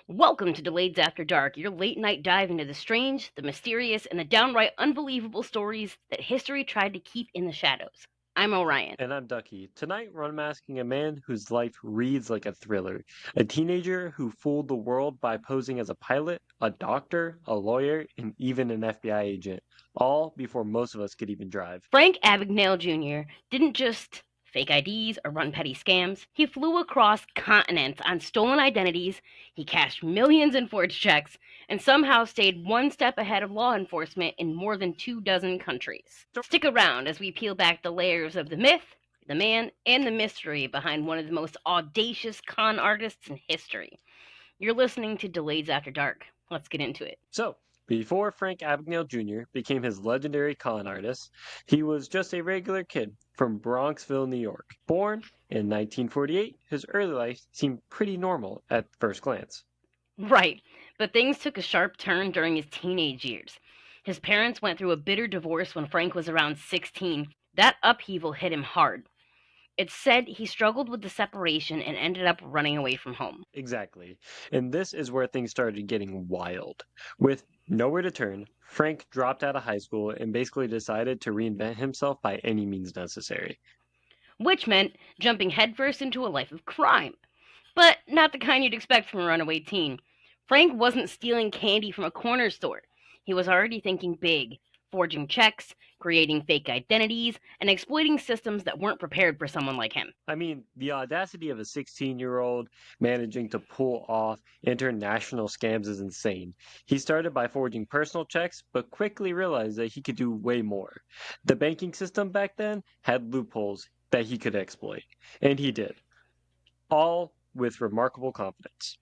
Welcome to Delayed After Dark, your late night dive into the strange, the mysterious, and the downright unbelievable stories that history tried to keep in the shadows. I'm Orion. And I'm Ducky. Tonight we're unmasking a man whose life reads like a thriller. A teenager who fooled the world by posing as a pilot, a doctor, a lawyer, and even an FBI agent. All before most of us could even drive. Frank Abignale Jr. didn't just fake IDs or run petty scams. He flew across continents on stolen identities, he cashed millions in forged checks, and somehow stayed one step ahead of law enforcement in more than 2 dozen countries. Stick around as we peel back the layers of the myth, the man, and the mystery behind one of the most audacious con artists in history. You're listening to Delayed After Dark. Let's get into it. So, before Frank Abagnale Jr. became his legendary con artist, he was just a regular kid from Bronxville, New York. Born in 1948, his early life seemed pretty normal at first glance. Right, but things took a sharp turn during his teenage years. His parents went through a bitter divorce when Frank was around 16. That upheaval hit him hard. It's said he struggled with the separation and ended up running away from home. Exactly. And this is where things started getting wild. With nowhere to turn, Frank dropped out of high school and basically decided to reinvent himself by any means necessary. Which meant jumping headfirst into a life of crime. But not the kind you'd expect from a runaway teen. Frank wasn't stealing candy from a corner store. He was already thinking big, forging checks, creating fake identities, and exploiting systems that weren't prepared for someone like him. I mean, the audacity of a 16-year-old managing to pull off international scams is insane. He started by forging personal checks, but quickly realized that he could do way more. The banking system back then had loopholes that he could exploit, and he did, all with remarkable confidence.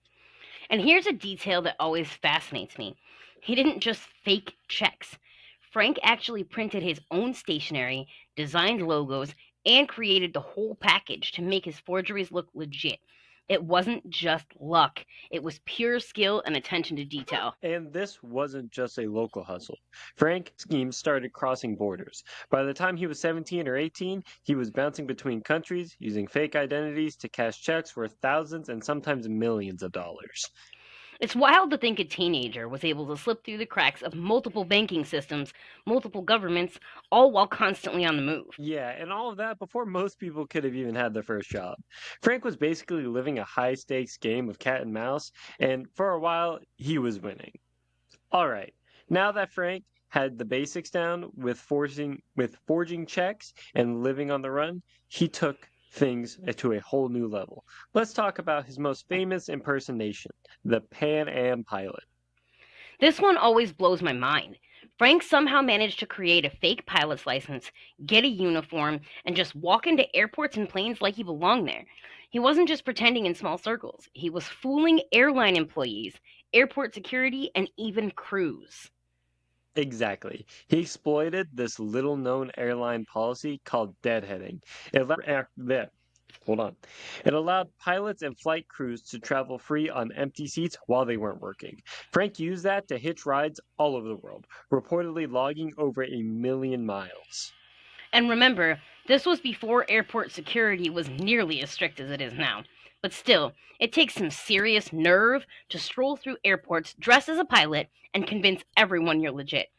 And here's a detail that always fascinates me. He didn't just fake checks. Frank actually printed his own stationery, designed logos, and created the whole package to make his forgeries look legit. It wasn't just luck, it was pure skill and attention to detail. And this wasn't just a local hustle. Frank's schemes started crossing borders. By the time he was 17 or 18, he was bouncing between countries, using fake identities to cash checks worth thousands and sometimes millions of dollars. It's wild to think a teenager was able to slip through the cracks of multiple banking systems, multiple governments, all while constantly on the move. Yeah, and all of that before most people could have even had their first job. Frank was basically living a high stakes game of cat and mouse, and for a while, he was winning. All right. Now that Frank had the basics down with forging checks and living on the run, he took things to a whole new level. Let's talk about his most famous impersonation, the Pan Am pilot. This one always blows my mind. Frank somehow managed to create a fake pilot's license, get a uniform, and just walk into airports and planes like he belonged there. He wasn't just pretending in small circles, he was fooling airline employees, airport security, and even crews. Exactly. He exploited this little known airline policy called deadheading. It allowed, hold on. It allowed pilots and flight crews to travel free on empty seats while they weren't working. Frank used that to hitch rides all over the world, reportedly logging over 1 million miles. And remember, this was before airport security was nearly as strict as it is now. But still, it takes some serious nerve to stroll through airports dressed as a pilot and convince everyone you're legit.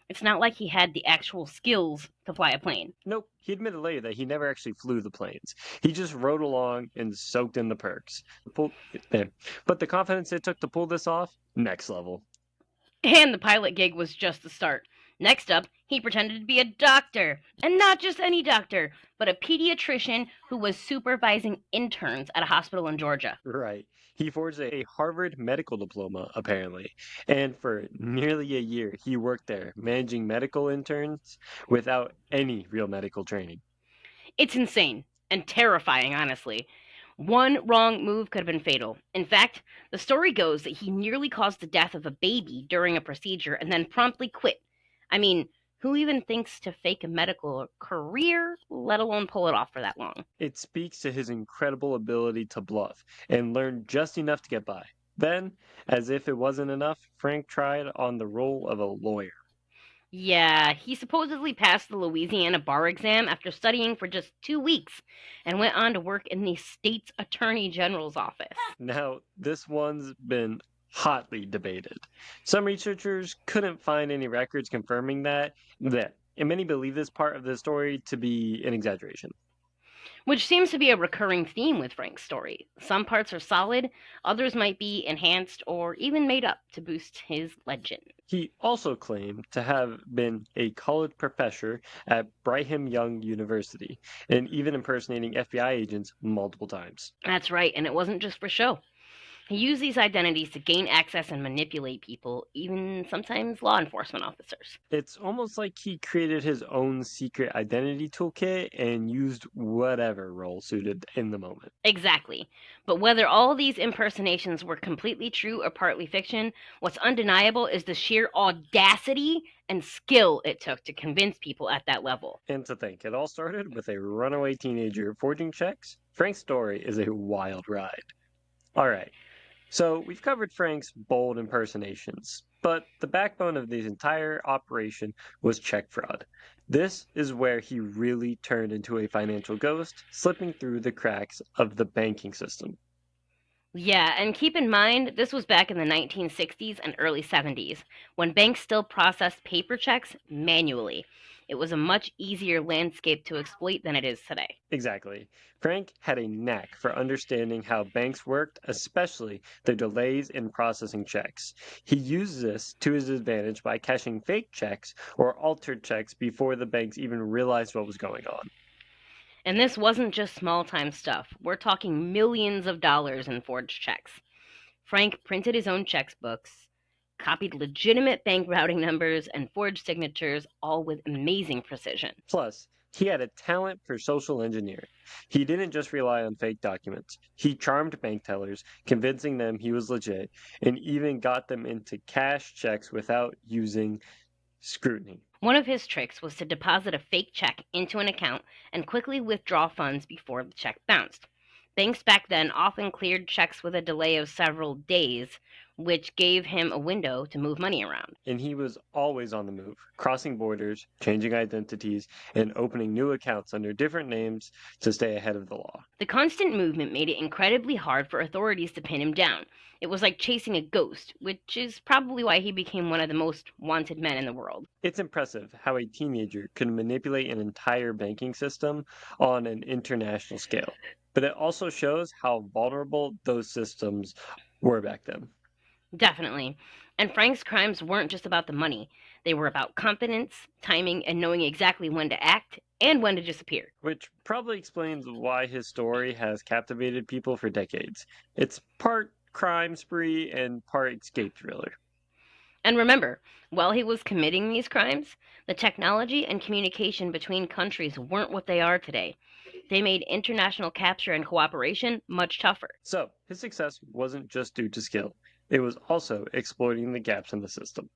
It's not like he had the actual skills to fly a plane. Nope, he admitted later that he never actually flew the planes. He just rode along and soaked in the perks. Pull, but the confidence it took to pull this off, next level. And the pilot gig was just the start. Next up, he pretended to be a doctor. And not just any doctor, but a pediatrician who was supervising interns at a hospital in Georgia. Right. He forged a Harvard medical diploma, apparently. And for nearly a year, he worked there, managing medical interns without any real medical training. It's insane and terrifying, honestly. One wrong move could have been fatal. In fact, the story goes that he nearly caused the death of a baby during a procedure and then promptly quit. I mean, who even thinks to fake a medical career, let alone pull it off for that long? It speaks to his incredible ability to bluff and learn just enough to get by. Then, as if it wasn't enough, Frank tried on the role of a lawyer. Yeah, he supposedly passed the Louisiana bar exam after studying for just 2 weeks and went on to work in the state's attorney general's office. Now, this one's been hotly debated. Some researchers couldn't find any records confirming that, and many believe this part of the story to be an exaggeration. Which seems to be a recurring theme with Frank's story. Some parts are solid, others might be enhanced or even made up to boost his legend. He also claimed to have been a college professor at Brigham Young University and even impersonating FBI agents multiple times. That's right, and it wasn't just for show. He used these identities to gain access and manipulate people, even sometimes law enforcement officers. It's almost like he created his own secret identity toolkit and used whatever role suited in the moment. Exactly. But whether all these impersonations were completely true or partly fiction, what's undeniable is the sheer audacity and skill it took to convince people at that level. And to think, it all started with a runaway teenager forging checks. Frank's story is a wild ride. All right, so we've covered Frank's bold impersonations, but the backbone of the entire operation was check fraud. This is where he really turned into a financial ghost, slipping through the cracks of the banking system. Yeah, and keep in mind, this was back in the 1960s and early 70s, when banks still processed paper checks manually. It was a much easier landscape to exploit than it is today. Exactly. Frank had a knack for understanding how banks worked, especially the delays in processing checks. He used this to his advantage by cashing fake checks or altered checks before the banks even realized what was going on. And this wasn't just small time stuff. We're talking millions of dollars in forged checks. Frank printed his own checkbooks, copied legitimate bank routing numbers, and forged signatures, all with amazing precision. Plus, he had a talent for social engineering. He didn't just rely on fake documents. He charmed bank tellers, convincing them he was legit, and even got them into cash checks without using scrutiny. One of his tricks was to deposit a fake check into an account and quickly withdraw funds before the check bounced. Banks back then often cleared checks with a delay of several days, which gave him a window to move money around. And he was always on the move, crossing borders, changing identities, and opening new accounts under different names to stay ahead of the law. The constant movement made it incredibly hard for authorities to pin him down. It was like chasing a ghost, which is probably why he became one of the most wanted men in the world. It's impressive how a teenager could manipulate an entire banking system on an international scale, but it also shows how vulnerable those systems were back then. Definitely. And Frank's crimes weren't just about the money, they were about confidence, timing, and knowing exactly when to act and when to disappear. Which probably explains why his story has captivated people for decades. It's part crime spree and part escape thriller. And remember, while he was committing these crimes, the technology and communication between countries weren't what they are today. They made international capture and cooperation much tougher. So, his success wasn't just due to skill, it was also exploiting the gaps in the system.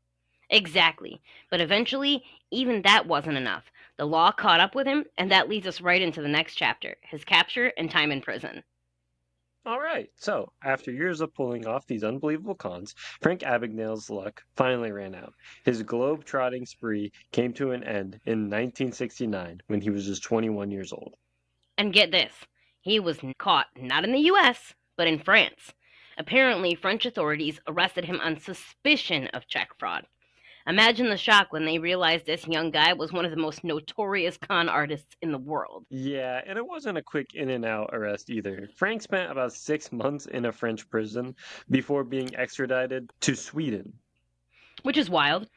Exactly. But eventually, even that wasn't enough. The law caught up with him, and that leads us right into the next chapter his capture and time in prison. All right, so after years of pulling off these unbelievable cons, Frank Abagnale's luck finally ran out. His globe-trotting spree came to an end in 1969 when he was just 21 years old. And get this he was caught not in the US, but in France. Apparently, French authorities arrested him on suspicion of check fraud. Imagine the shock when they realized this young guy was one of the most notorious con artists in the world. Yeah, and it wasn't a quick in and out arrest either. Frank spent about 6 months in a French prison before being extradited to Sweden. Which is wild.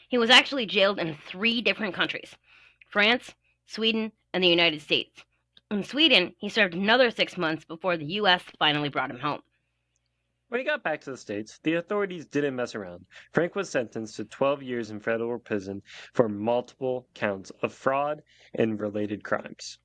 He was actually jailed in three different countries: France, Sweden, and the United States. In Sweden, he served another 6 months before the US finally brought him home. When he got back to the States, the authorities didn't mess around. Frank was sentenced to 12 years in federal prison for multiple counts of fraud and related crimes.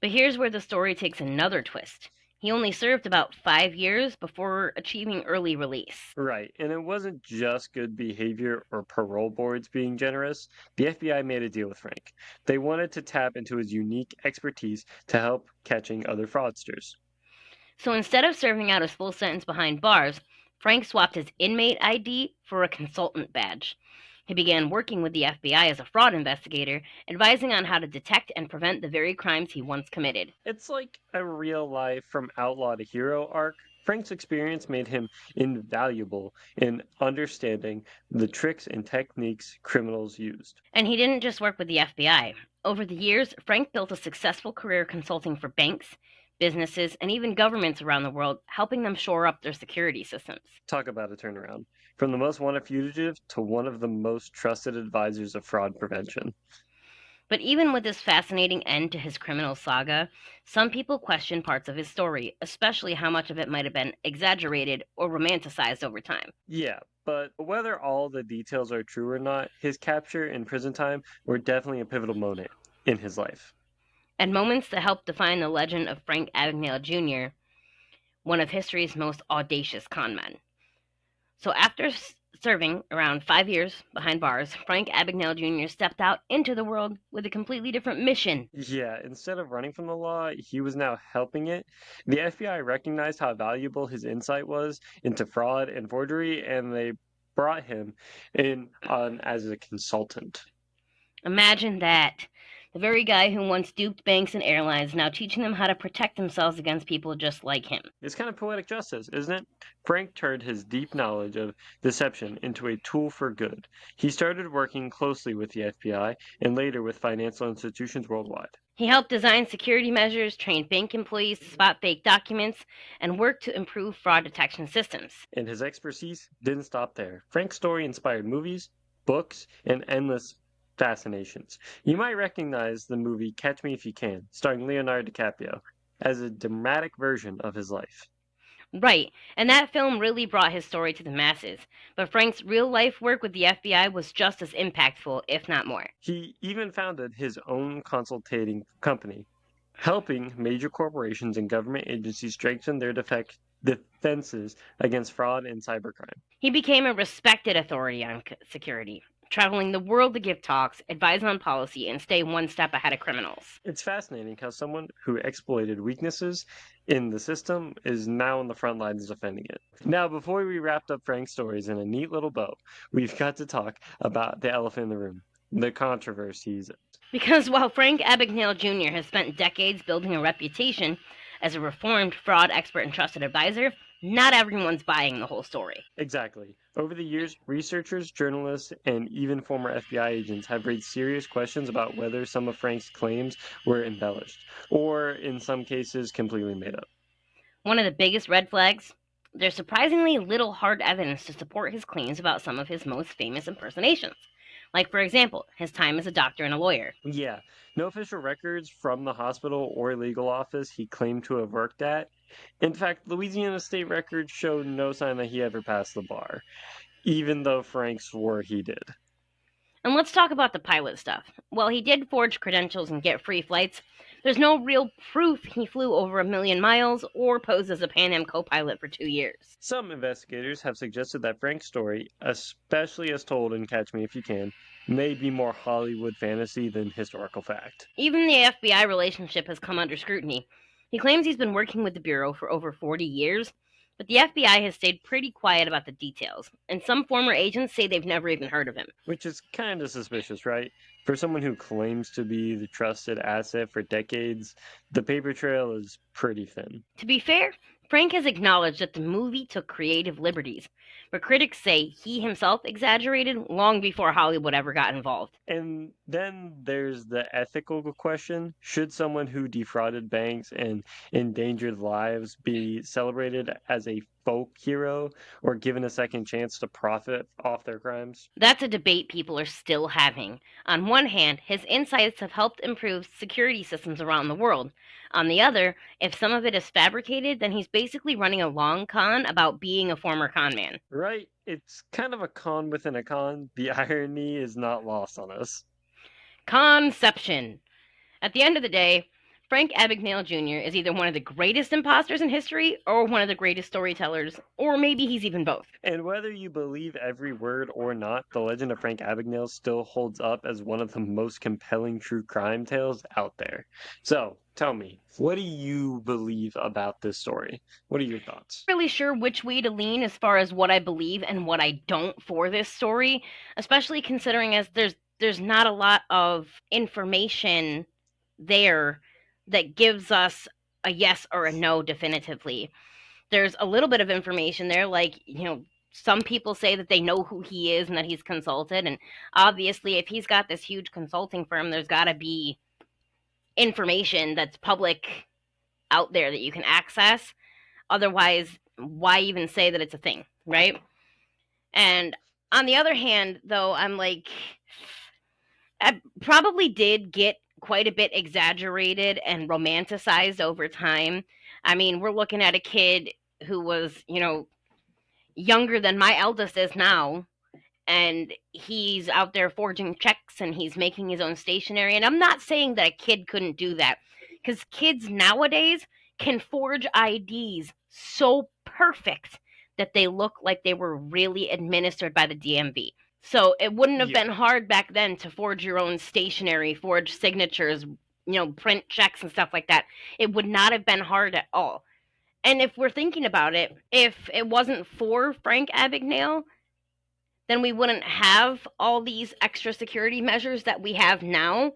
But here's where the story takes another twist. He only served about 5 years before achieving early release. Right, and it wasn't just good behavior or parole boards being generous. The FBI made a deal with Frank. They wanted to tap into his unique expertise to help catching other fraudsters. So instead of serving out his full sentence behind bars, Frank swapped his inmate ID for a consultant badge. He began working with the FBI as a fraud investigator, advising on how to detect and prevent the very crimes he once committed. It's like a real life from outlaw to hero arc Frank's experience made him invaluable in understanding the tricks and techniques criminals used. And he didn't just work with the FBI. Over the years, Frank built a successful career consulting for banks, businesses, and even governments around the world, helping them shore up their security systems. Talk about a turnaround. From the most wanted fugitive to one of the most trusted advisors of fraud prevention. But even with this fascinating end to his criminal saga, some people question parts of his story, especially how much of it might have been exaggerated or romanticized over time. Yeah, but whether all the details are true or not, his capture and prison time were definitely a pivotal moment in his life. And moments that helped define the legend of Frank Abagnale Jr., one of history's most audacious conmen. So after serving around 5 years behind bars, Frank Abagnale Jr. stepped out into the world with a completely different mission. Yeah, instead of running from the law, he was now helping it. The FBI recognized how valuable his insight was into fraud and forgery, and they brought him in on as a consultant. Imagine that. The very guy who once duped banks and airlines now teaching them how to protect themselves against people just like him. It's kind of poetic justice, isn't it? Frank turned his deep knowledge of deception into a tool for good. He started working closely with the FBI and later with financial institutions worldwide. He helped design security measures, trained bank employees to spot fake documents, and worked to improve fraud detection systems. And his expertise didn't stop there. Frank's story inspired movies, books, and endless fascinations. You might recognize the movie Catch Me If You Can, starring Leonardo DiCaprio, as a dramatic version of his life. Right, and that film really brought his story to the masses. But Frank's real life work with the FBI was just as impactful, if not more. He even founded his own consulting company, helping major corporations and government agencies strengthen their defenses against fraud and cybercrime. He became a respected authority on security, traveling the world to give talks, advise on policy, and stay one step ahead of criminals. It's fascinating how someone who exploited weaknesses in the system is now on the front lines defending it. Now, before we wrapped up Frank's stories in a neat little bow, we've got to talk about the elephant in the room, the controversies. Because while Frank Abagnale Jr. has spent decades building a reputation as a reformed fraud expert and trusted advisor, not everyone's buying the whole story. Exactly. Over the years, researchers, journalists, and even former FBI agents have raised serious questions about whether some of Frank's claims were embellished, or in some cases, completely made up. One of the biggest red flags? There's surprisingly little hard evidence to support his claims about some of his most famous impersonations. Like, for example, his time as a doctor and a lawyer. Yeah, no official records from the hospital or legal office he claimed to have worked at. In fact, Louisiana state records show no sign that he ever passed the bar, even though Frank swore he did. And let's talk about the pilot stuff. While he did forge credentials and get free flights, there's no real proof he flew over 1,000,000 miles or posed as a Pan Am co pilot for 2 years. Some investigators have suggested that Frank's story, especially as told in Catch Me If You Can, may be more Hollywood fantasy than historical fact. Even the FBI relationship has come under scrutiny. He claims he's been working with the Bureau for over 40 years, but the FBI has stayed pretty quiet about the details, and some former agents say they've never even heard of him. Which is kind of suspicious, right? For someone who claims to be the trusted asset for decades, the paper trail is pretty thin. To be fair, Frank has acknowledged that the movie took creative liberties, but critics say he himself exaggerated long before Hollywood ever got involved. And then there's the ethical question. Should someone who defrauded banks and endangered lives be celebrated as a folk hero or given a second chance to profit off their crimes? That's a debate people are still having. On one hand, his insights have helped improve security systems around the world. On the other, if some of it is fabricated, then he's basically running a long con about being a former con man. Right? It's kind of a con within a con. The irony is not lost on us. Conception. At the end of the day, Frank Abagnale Jr. is either one of the greatest imposters in history or one of the greatest storytellers, or maybe he's even both. And whether you believe every word or not, the legend of Frank Abagnale still holds up as one of the most compelling true crime tales out there. So, tell me, what do you believe about this story? What are your thoughts? I'm not really sure which way to lean as far as what I believe and what I don't for this story, especially considering as there's not a lot of information there that gives us a yes or a no definitively. There's a little bit of information there, like, some people say that they know who he is and that he's consulted. And obviously, if he's got this huge consulting firm, there's got to be information that's public out there that you can access. Otherwise, why even say that it's a thing, right? And on the other hand, though, I'm like, I probably did get quite a bit exaggerated and romanticized over time. I mean, we're looking at a kid who was, younger than my eldest is now, and he's out there forging checks and he's making his own stationery. And I'm not saying that a kid couldn't do that, because kids nowadays can forge IDs so perfect that they look like they were really administered by the DMV. So it wouldn't have Yeah. been hard back then to forge your own stationery, forge signatures, print checks and stuff like that. It would not have been hard at all. And if we're thinking about it, if it wasn't for Frank Abignale, then we wouldn't have all these extra security measures that we have now.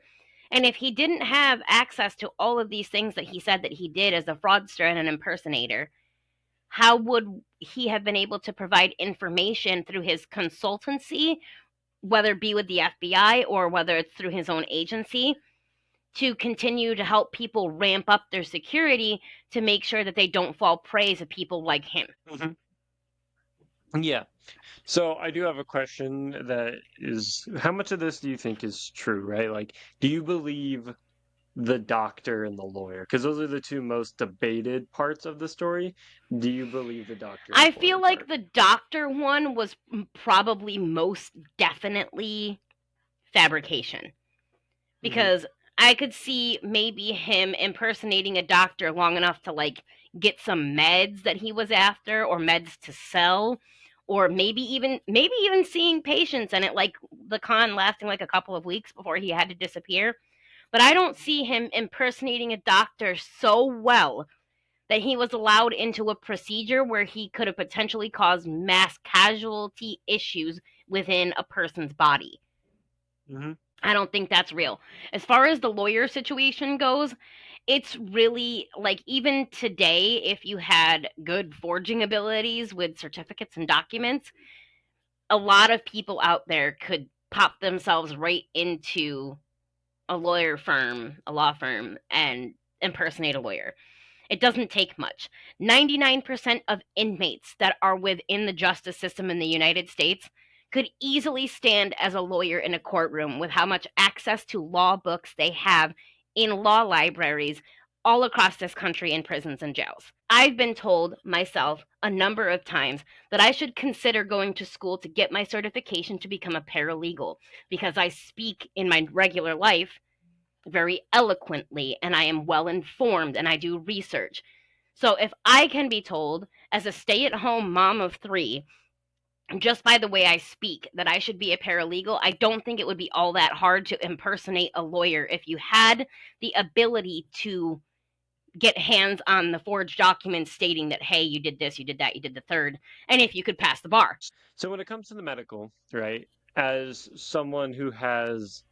And if he didn't have access to all of these things that he said that he did as a fraudster and an impersonator, how would he have been able to provide information through his consultancy, whether it be with the FBI or whether it's through his own agency, to continue to help people ramp up their security to make sure that they don't fall prey to people like him? Hmm. Yeah. So I do have a question that is, how much of this do you think is true, right? Like, do you believe the doctor and the lawyer? Because those are the two most debated parts of the story. Do you believe the doctor and I the lawyer feel like part? the doctor one was probably most definitely fabrication, Hmm. because I could see maybe him impersonating a doctor long enough to like get some meds that he was after, or meds to sell, or maybe even seeing patients, and it like the con lasting like a couple of weeks before he had to disappear. But I don't see him impersonating a doctor so well that he was allowed into a procedure where he could have potentially caused mass casualty issues within a person's body. Hmm. I don't think that's real. As far as the lawyer situation goes, it's really like, even today, if you had good forging abilities with certificates and documents, a lot of people out there could pop themselves right into a law firm, and impersonate a lawyer. It doesn't take much. 99% of inmates that are within the justice system in the United States could easily stand as a lawyer in a courtroom with how much access to law books they have in law libraries all across this country in prisons and jails. I've been told myself a number of times that I should consider going to school to get my certification to become a paralegal, because I speak in my regular life very eloquently and I am well informed and I do research. So if I can be told, as a stay at home mom of three, just by the way I speak, that I should be a paralegal, I don't think it would be all that hard to impersonate a lawyer if you had the ability to get hands on the forged documents stating that, hey, you did this, you did that, you did the third, and if you could pass the bar. So when it comes to the medical, right, as someone who has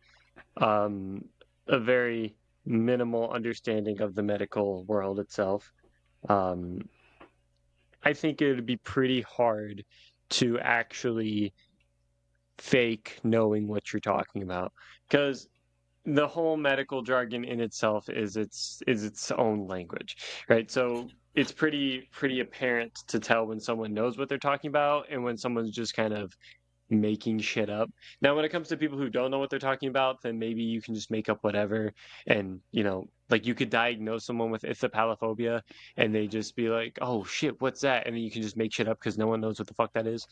um, a very minimal understanding of the medical world itself, um, I think it would be pretty hard to actually fake knowing what you're talking about, because the whole medical jargon in itself is its own language, right? So it's pretty apparent to tell when someone knows what they're talking about and when someone's just kind of making shit up. Now, when it comes to people who don't know what they're talking about, then maybe you can just make up whatever. And, like you could diagnose someone with ithapalophobia and they just be like, oh shit, what's that? And then you can just make shit up because no one knows what the fuck that is.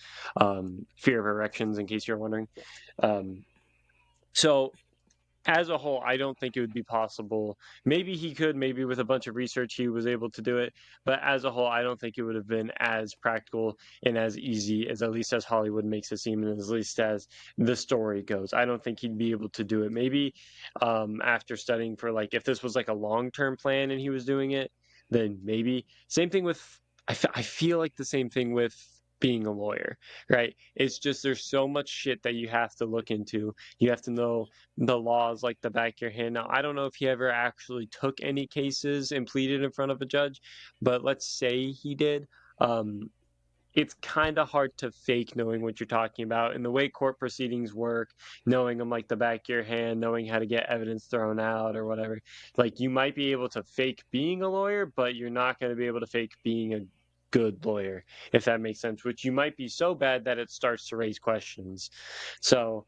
Fear of erections, in case you're wondering. Um, so as a whole, I don't think it would be possible. Maybe he could, maybe with a bunch of research he was able to do it, but as a whole, I don't think it would have been as practical and as easy as, at least as Hollywood makes it seem, and at least as the story goes. I don't think he'd be able to do it. Maybe after studying for, like, if this was like a long-term plan and he was doing it, then maybe. Same thing with, I feel like the same thing with being a lawyer, right? It's just there's so much shit that you have to look into. You have to know the laws like the back of your hand. Now, I don't know if he ever actually took any cases and pleaded in front of a judge, but let's say he did. Um, it's kind of hard to fake knowing what you're talking about. And the way court proceedings work, knowing them like the back of your hand, knowing how to get evidence thrown out or whatever, like you might be able to fake being a lawyer, but you're not going to be able to fake being a good lawyer, if that makes sense, which you might be so bad that it starts to raise questions. So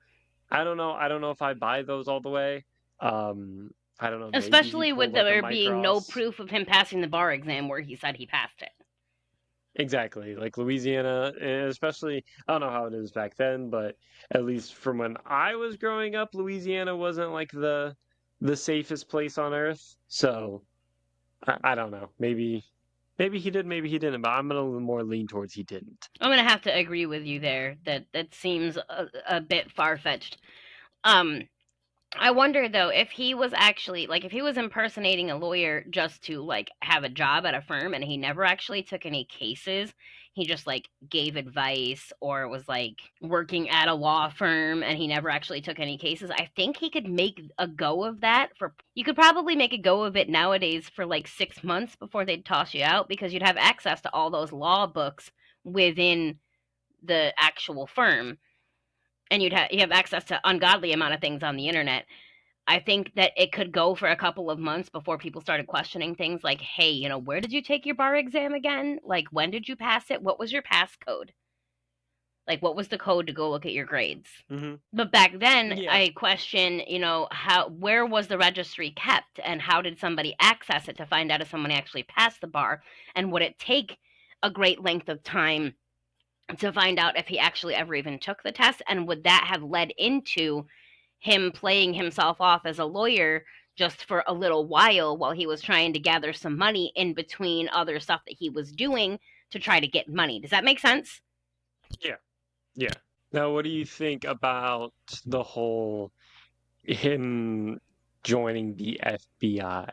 I don't know. I don't know if I buy those all the way. Um, I don't know. Maybe he Especially with pulled like a there Mike being no Ross. proof of him passing the bar exam where he said he passed it. Exactly. Like Louisiana, and especially, I don't know how it is back then, but at least from when I was growing up, Louisiana wasn't like the safest place on earth. So I don't know. Maybe he did, maybe he didn't, but I'm gonna more lean towards he didn't. I'm gonna have to agree with you there. That seems a bit far fetched. Um, I wonder though if he was actually like if he was impersonating a lawyer just to like have a job at a firm and he never actually took any cases. He just like gave advice or was like working at a law firm and he never actually took any cases. I think he could make a go of that for you could probably make a go of it nowadays for like 6 months before they'd toss you out because you'd have access to all those law books within the actual firm and you have access to ungodly amount of things on the internet. I think that it could go for a couple of months before people started questioning things like, hey, where did you take your bar exam again? Like, when did you pass it? What was your passcode? Like, what was the code to go look at your grades? Hmm. But back then, Yeah. I question, where was the registry kept and how did somebody access it to find out if someone actually passed the bar? And would it take a great length of time to find out if he actually ever even took the test? And would that have led into him playing himself off as a lawyer just for a little while he was trying to gather some money in between other stuff that he was doing to try to get money? Does that make sense? Yeah. Yeah. Now, what do you think about the whole him joining the FBI?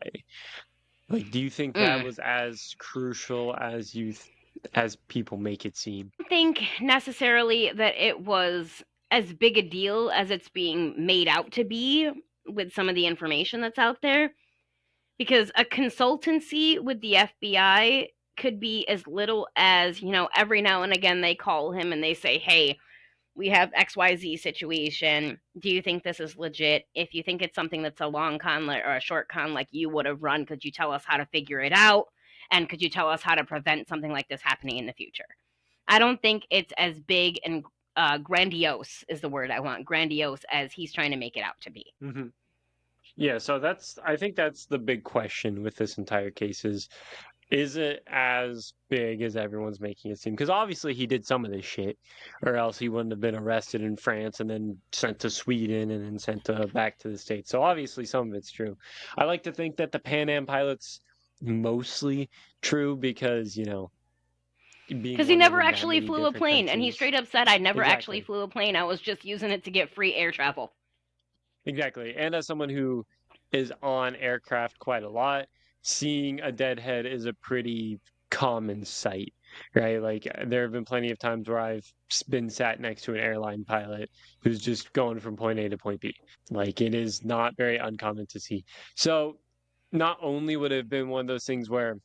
Like, do you think that Mm. was as crucial as as people make it seem? I don't think necessarily that it was as big a deal as it's being made out to be with some of the information that's out there because a consultancy with the FBI could be as little as, every now and again they call him and they say, hey, we have XYZ situation. Do you think this is legit? If you think it's something that's a long con or a short con like you would have run, could you tell us how to figure it out? And could you tell us how to prevent something like this happening in the future? I don't think it's as big and grandiose is the word I want, grandiose as he's trying to make it out to be. Hmm. Yeah, so I think that's the big question with this entire case is it as big as everyone's making it seem? Because obviously he did some of this shit, or else he wouldn't have been arrested in France and then sent to Sweden and then sent back to the States. So obviously some of it's true. I like to think that the Pan Am pilot's mostly true because, being Because he wanted never in that actually many flew a different plane, and he countries. straight up said, I never actually Exactly. flew a plane. I was just using it to get free air travel. Exactly. And as someone who is on aircraft quite a lot, seeing a deadhead is a pretty common sight, right? Like there have been plenty of times where I've been sat next to an airline pilot who's just going from point A to point B. Like it is not very uncommon to see. So not only would it have been one of those things where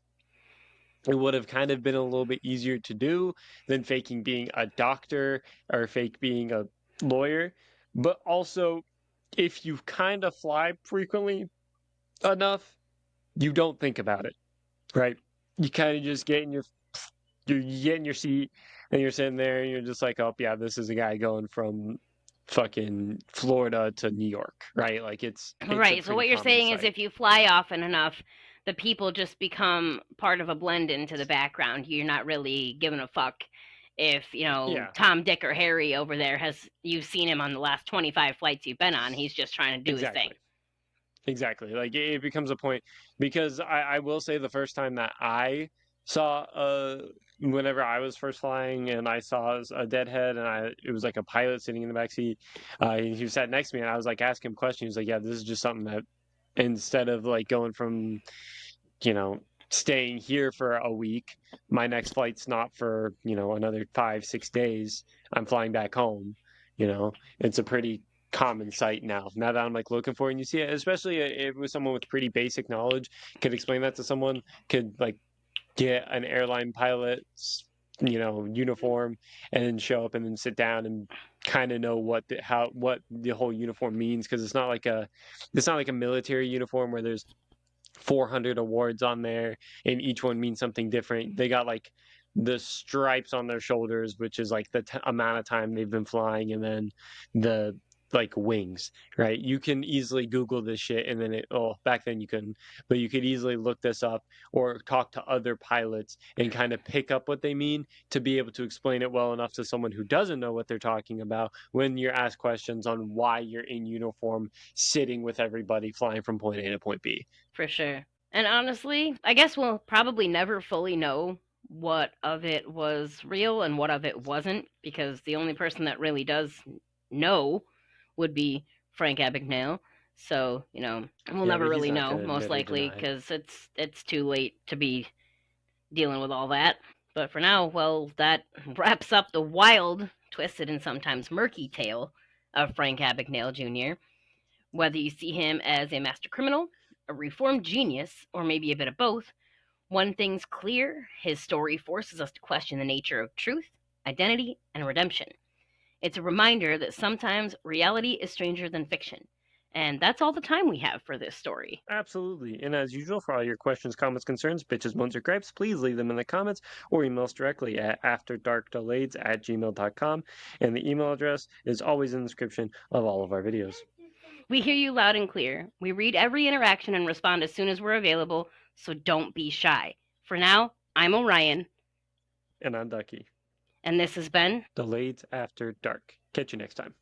it would have kind of been a little bit easier to do than faking being a doctor or fake being a lawyer. But also, if you kind of fly frequently enough, you don't think about it, right? You kind of just you get in your seat and you're sitting there and you're just like, oh yeah, this is a guy going from fucking Florida to New York, right? Like it's a Right. So pretty what you're common saying is sight. if you fly often enough, the people just become part of a blend into the background. You're not really giving a fuck if, Yeah, Tom, Dick, or Harry over there you've seen him on the last 25 flights you've been on. He's just trying to do his thing. exactly. Exactly. Like it becomes a point because I will say the first time that I saw whenever I was first flying and I saw a deadhead and it was like a pilot sitting in the back seat. He sat next to me and I was like asking him questions. He was like, yeah, this is just something that instead of like going from, you know, staying here for a week. My next flight's not for, another 5, 6 days. I'm flying back home. It's a pretty common sight now. Now that I'm like looking for it and you see it, especially if it was someone with pretty basic knowledge, could explain that to someone, could like get an airline pilot's, uniform and then show up and then sit down and kind of know what the whole uniform means, because it's not like a military uniform where there's 400 awards on there and each one means something different. They got like the stripes on their shoulders, which is like the amount of time they've been flying, and then the like wings, right? You can easily Google this shit, and then back then you couldn't, but you could easily look this up or talk to other pilots and kind of pick up what they mean to be able to explain it well enough to someone who doesn't know what they're talking about when you're asked questions on why you're in uniform, sitting with everybody, flying from point A to point B. For sure. And honestly, I guess we'll probably never fully know what of it was real and what of it wasn't, because the only person that really does know would be Frank Abignale. So, we'll Yeah, never but he's really not know, going to most admit or likely, deny it. because it's too late to be dealing with all that. But for now, well, that wraps up the wild, twisted, and sometimes murky tale of Frank Abagnale Jr. Whether you see him as a master criminal, a reformed genius, or maybe a bit of both, one thing's clear: his story forces us to question the nature of truth, identity, and redemption. It's a reminder that sometimes reality is stranger than fiction. And that's all the time we have for this story. Absolutely. And as usual, for all your questions, comments, concerns, bitches, moans, or gripes, please leave them in the comments or email us directly at afterdarkdelayeds@gmail.com. And the email address is always in the description of all of our videos. We hear you loud and clear. We read every interaction and respond as soon as we're available, so don't be shy. For now, I'm Orion, And I'm Ducky. and this has been Delayeds After Dark. Catch you next time.